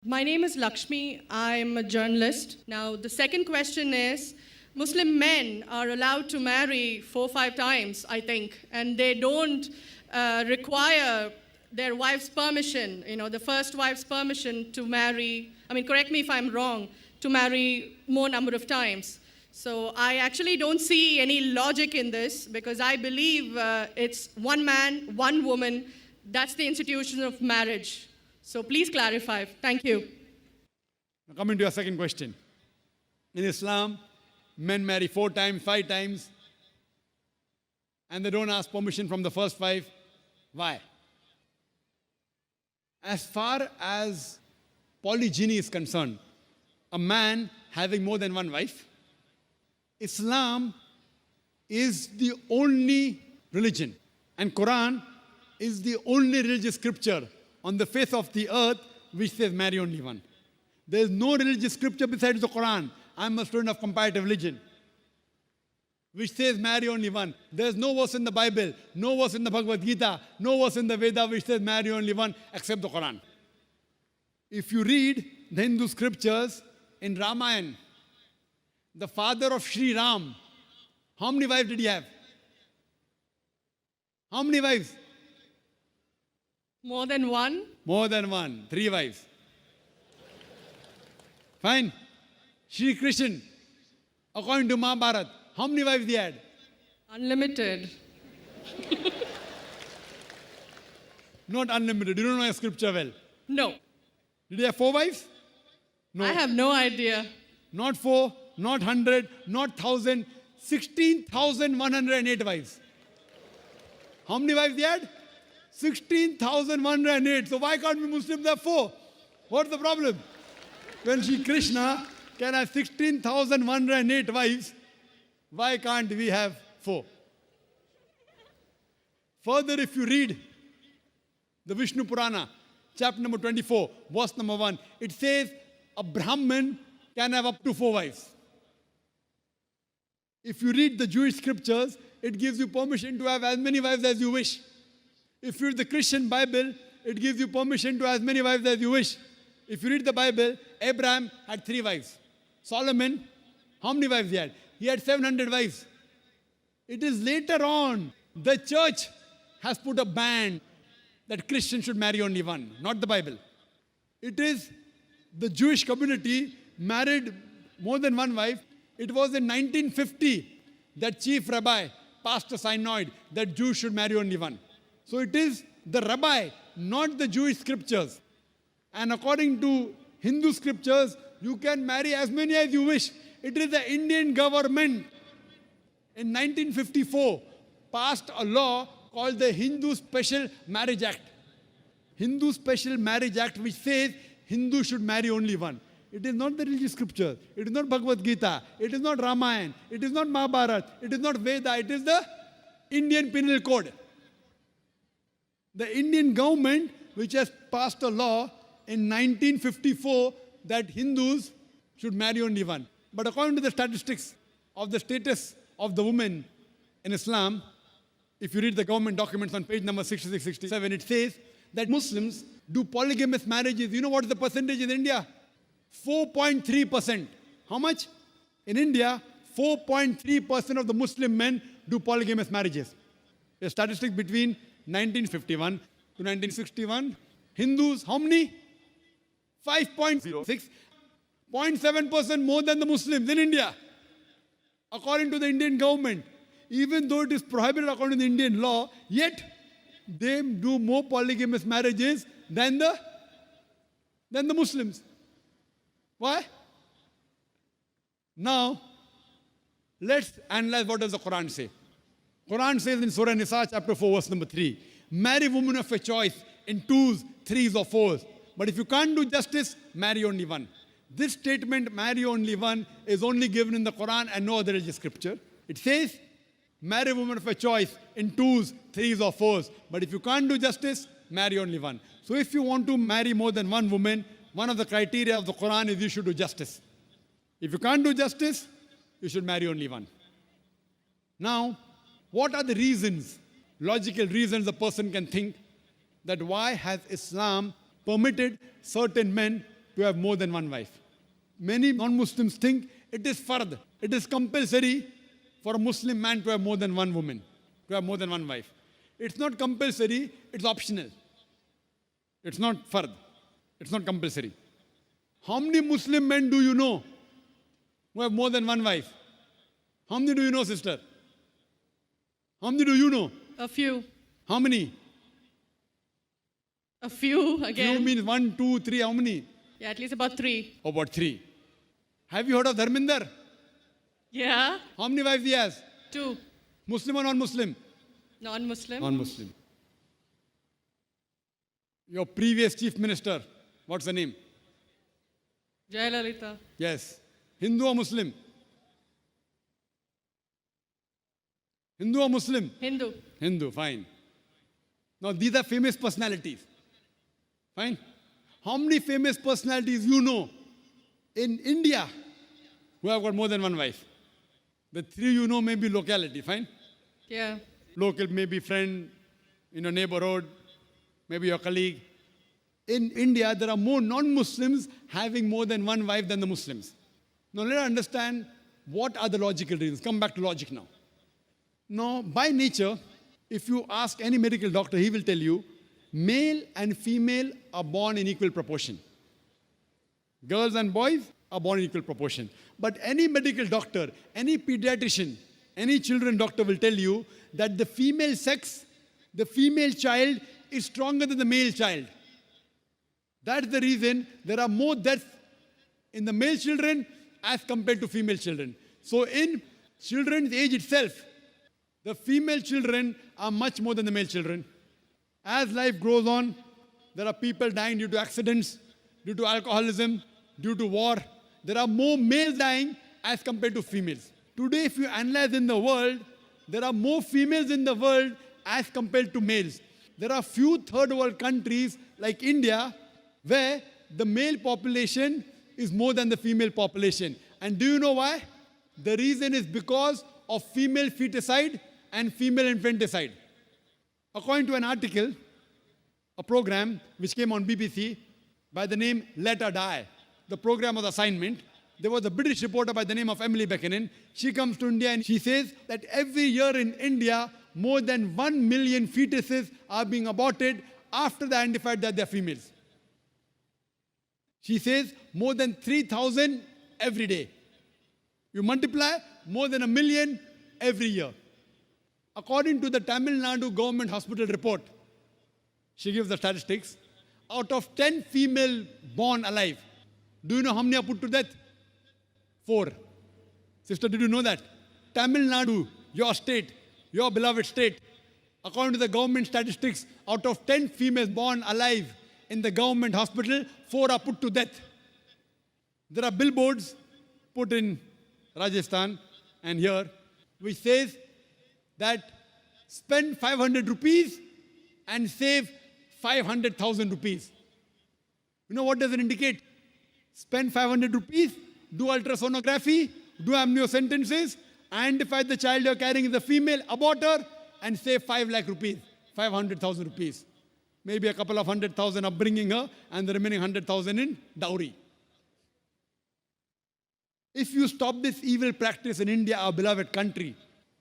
My name is Lakshmi. I'm a journalist. Now, the second question is Muslim men are allowed to marry 4 or 5 times, I think, and they don't require their wife's permission, the first wife's permission to marry. I mean, correct me if I'm wrong, to marry more number of times. So I actually don't see any logic in this because I believe it's one man, one woman. That's the institution of marriage. So please clarify. Thank you. Now coming to your second question. In Islam, men marry 4 times, 5 times, and they don't ask permission from the first wife. Why? As far as polygyny is concerned, a man having more than one wife, Islam is the only religion, and Quran is the only religious scripture on the face of the earth which says marry only one. There is no religious scripture besides the Quran. I'm a student of comparative religion, which says marry only one. There is no verse in the Bible, no verse in the Bhagavad Gita, no verse in the Veda which says marry only one except the Quran. If you read the Hindu scriptures in Ramayana, the father of Sri Ram, how many wives did he have? How many wives? More than one? More than one, 3 wives. Fine. Shri Krishna, according to Mahabharata, how many wives he had? Unlimited. Not unlimited. You don't know your scripture well. No. Did he have 4 wives? No. I have no idea. Not 4, not 100, not 1,000, 16,108 wives. How many wives he had? 16,108. So why can't we Muslims have 4? What's the problem? When Shri Krishna can have 16,108 wives, why can't we have 4? Further, if you read the Vishnu Purana, chapter number 24, verse number 1, it says a Brahmin can have up to 4 wives. If you read the Jewish scriptures, it gives you permission to have as many wives as you wish. If you read the Christian Bible, it gives you permission to have as many wives as you wish. If you read the Bible, Abraham had 3 wives. Solomon, how many wives he had? He had 700 wives. It is later on, the church has put a ban that Christians should marry only one, not the Bible. It is the Jewish community married more than one wife. It was in 1950 that chief rabbi passed a synod that Jews should marry only one. So it is the rabbi, not the Jewish scriptures. And according to Hindu scriptures, you can marry as many as you wish. It is the Indian government in 1954 passed a law called the Hindu Special Marriage Act. Hindu Special Marriage Act, which says Hindus should marry only one. It is not the religious scripture. It is not Bhagavad Gita. It is not Ramayana. It is not Mahabharata. It is not Veda. It is the Indian Penal Code. The Indian government, which has passed a law in 1954 that Hindus should marry only one. But according to the statistics of the status of the woman in Islam, if you read the government documents on page number 66, 67, it says that Muslims do polygamous marriages. You know what is the percentage in India? 4.3%. How much? In India, 4.3% of the Muslim men do polygamous marriages. A statistic between 1951 to 1961. Hindus, how many? 5.06. 0.7% more than the Muslims in India, according to the Indian government. Even though it is prohibited according to the Indian law, yet they do more polygamous marriages than the Muslims. Why? Now, let's analyze what does the Quran say. Quran says in Surah Nisa, chapter 4, verse number 3, marry women of your choice in 2s, 3s or 4s. But if you can't do justice, marry only one. This statement, marry only one, is only given in the Quran and no other religious scripture. It says, marry women of your choice in 2s, 3s or 4s. But if you can't do justice, marry only one. So if you want to marry more than one woman, one of the criteria of the Quran is you should do justice. If you can't do justice, you should marry only one. Now, what are the reasons, logical reasons a person can think that why has Islam permitted certain men to have more than one wife. Many non-Muslims think it is fard. It is compulsory for a Muslim man to have more than one woman, to have more than one wife. It's not compulsory, it's optional. It's not fard. It's not compulsory. How many Muslim men do you know who have more than one wife? How many do you know, sister? How many do you know? A few. How many? A few again. Few means 1, 2, 3. How many? Yeah, at least about 3. About 3. Have you heard of Dharminder? Yeah. How many wives he has? 2. Muslim or non-Muslim? Non-Muslim. Non-Muslim. Your previous chief minister, what's the name? Jayalalitha. Yes. Hindu or Muslim? Hindu or Muslim? Hindu. Hindu, fine. Now these are famous personalities. Fine. How many famous personalities you know in India who have got more than one wife? The 3 you know may be locality, fine? Yeah. Local, maybe friend in your neighborhood, maybe your colleague. In India, there are more non-Muslims having more than one wife than the Muslims. Now let us understand what are the logical reasons. Come back to logic now. Now, by nature, if you ask any medical doctor, he will tell you, male and female are born in equal proportion. Girls and boys are born in equal proportion. But any medical doctor, any pediatrician, any children doctor will tell you that the female sex, the female child is stronger than the male child. That's the reason there are more deaths in the male children as compared to female children. So in children's age itself, the female children are much more than the male children. As life grows on, there are people dying due to accidents, due to alcoholism, due to war. There are more males dying as compared to females. Today, if you analyze in the world, there are more females in the world as compared to males. There are few third world countries like India where the male population is more than the female population. And do you know why? The reason is because of female feticide and female infanticide. According to an article, a program which came on BBC by the name Let Her Die, the program was assignment. There was a British reporter by the name of Emily Buchanan. She comes to India and she says that every year in India, more than 1 million fetuses are being aborted after they identified that they're females. She says more than 3,000 every day. You multiply, more than 1 million every year. According to the Tamil Nadu government hospital report, she gives the statistics, out of 10 female born alive, do you know how many are put to death? 4. Sister, did you know that? Tamil Nadu, your state, your beloved state, according to the government statistics, out of 10 females born alive in the government hospital, 4 are put to death. There are billboards put in Rajasthan and here, which says that spend 500 rupees and save 500,000 rupees. You know what does it indicate? Spend 500 rupees, do ultrasonography, do amniocentesis, identify the child you're carrying is a female, abort her, and save 5 lakh rupees, 500,000 rupees. Maybe a couple of 100,000 upbringing her, and the remaining 100,000 in dowry. If you stop this evil practice in India, our beloved country,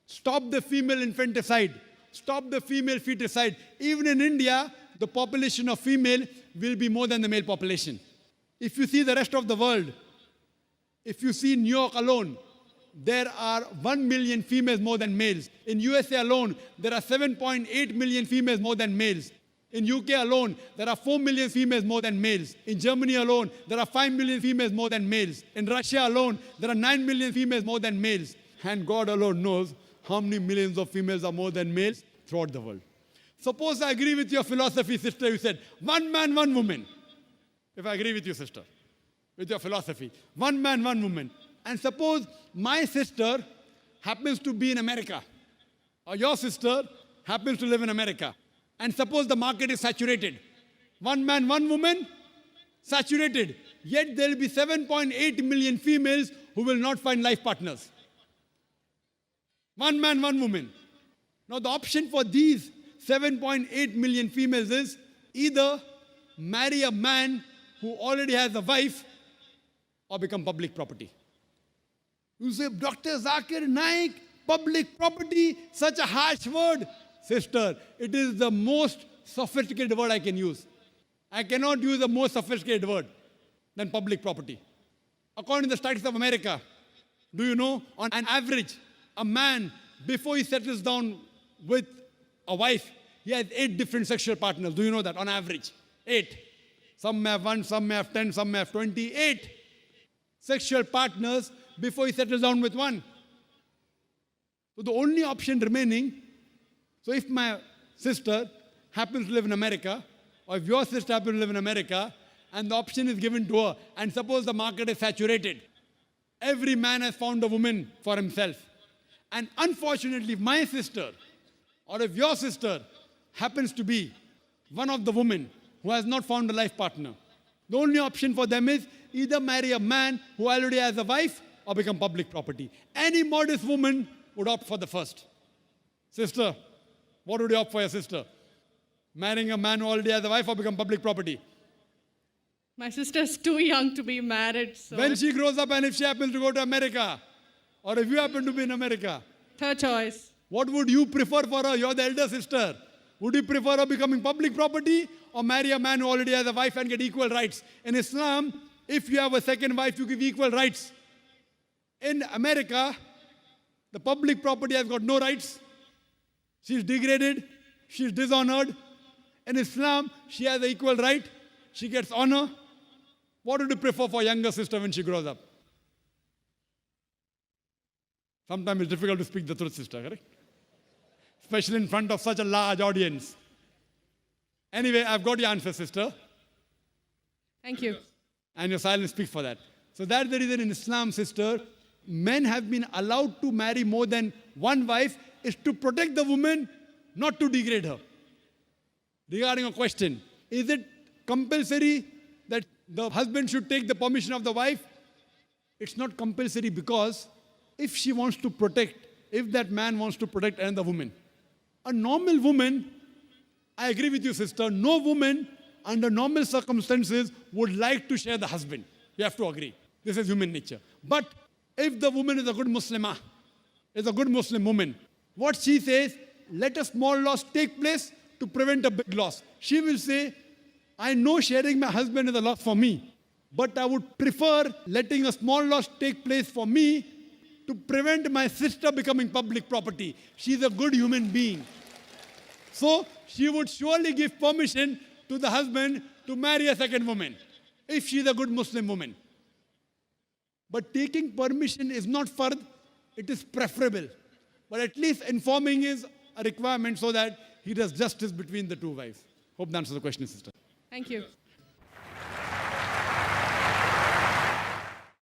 stop the female infanticide, stop the female feticide. Even in India, the population of female will be more than the male population. If you see the rest of the world, if you see New York alone, there are 1 million females more than males. In USA alone, there are 7.8 million females more than males. In UK alone, there are 4 million females more than males. In Germany alone, there are 5 million females more than males. In Russia alone, there are 9 million females more than males. And God alone knows how many millions of females are more than males throughout the world. Suppose I agree with your philosophy, sister, you said, 1 man, 1 woman. If I agree with you, sister, with your philosophy, 1 man, 1 woman. And suppose my sister happens to be in America, or your sister happens to live in America. And suppose the market is saturated. 1 man, 1 woman, saturated. Yet there will be 7.8 million females who will not find life partners. 1 man, 1 woman. Now the option for these 7.8 million females is either marry a man who already has a wife or become public property. You say, Dr. Zakir Naik, public property, such a harsh word. Sister, it is the most sophisticated word I can use. I cannot use a more sophisticated word than public property. According to the Statistics of America, do you know, on an average, a man, before he settles down with a wife, he has 8 different sexual partners. Do you know that? On average, 8. Some may have 1, some may have 10, some may have 20. 8 sexual partners before he settles down with one. So the only option remaining, so if my sister happens to live in America, or if your sister happens to live in America, and the option is given to her, and suppose the market is saturated, every man has found a woman for himself. And unfortunately, if my sister, or if your sister happens to be one of the women who has not found a life partner, the only option for them is either marry a man who already has a wife or become public property. Any modest woman would opt for the first. Sister, what would you opt for your sister? Marrying a man who already has a wife or become public property? My sister's too young to be married, so When she grows up and if she happens to go to America, or if you happen to be in America, third choice. what would you prefer for her? You're the elder sister. Would you prefer her becoming public property or marry a man who already has a wife and get equal rights? In Islam, if you have a second wife, you give equal rights. In America, the public property has got no rights. She's degraded. She's dishonored. In Islam, she has an equal right. She gets honor. What would you prefer for younger sister when she grows up? Sometimes it's difficult to speak the truth, sister, correct? Especially in front of such a large audience. Anyway, I've got your answer, sister. Thank you. And your silence speaks for that. So that's the reason in Islam, sister, men have been allowed to marry more than one wife is to protect the woman, not to degrade her. Regarding a question, is it compulsory that the husband should take the permission of the wife? It's not compulsory because if she wants to protect, if that man wants to protect another woman, a normal woman, I agree with you, sister, no woman under normal circumstances would like to share the husband. You have to agree. This is human nature. But if the woman is a good Muslimah, is a good Muslim woman, what she says, let a small loss take place to prevent a big loss. She will say, I know sharing my husband is a loss for me, but I would prefer letting a small loss take place for me to prevent my sister becoming public property. She's a good human being. So she would surely give permission to the husband to marry a second woman, if she's a good Muslim woman. But taking permission is not fard, it is preferable. But at least informing is a requirement so that he does justice between the two wives. Hope that answers the question, sister. Thank you.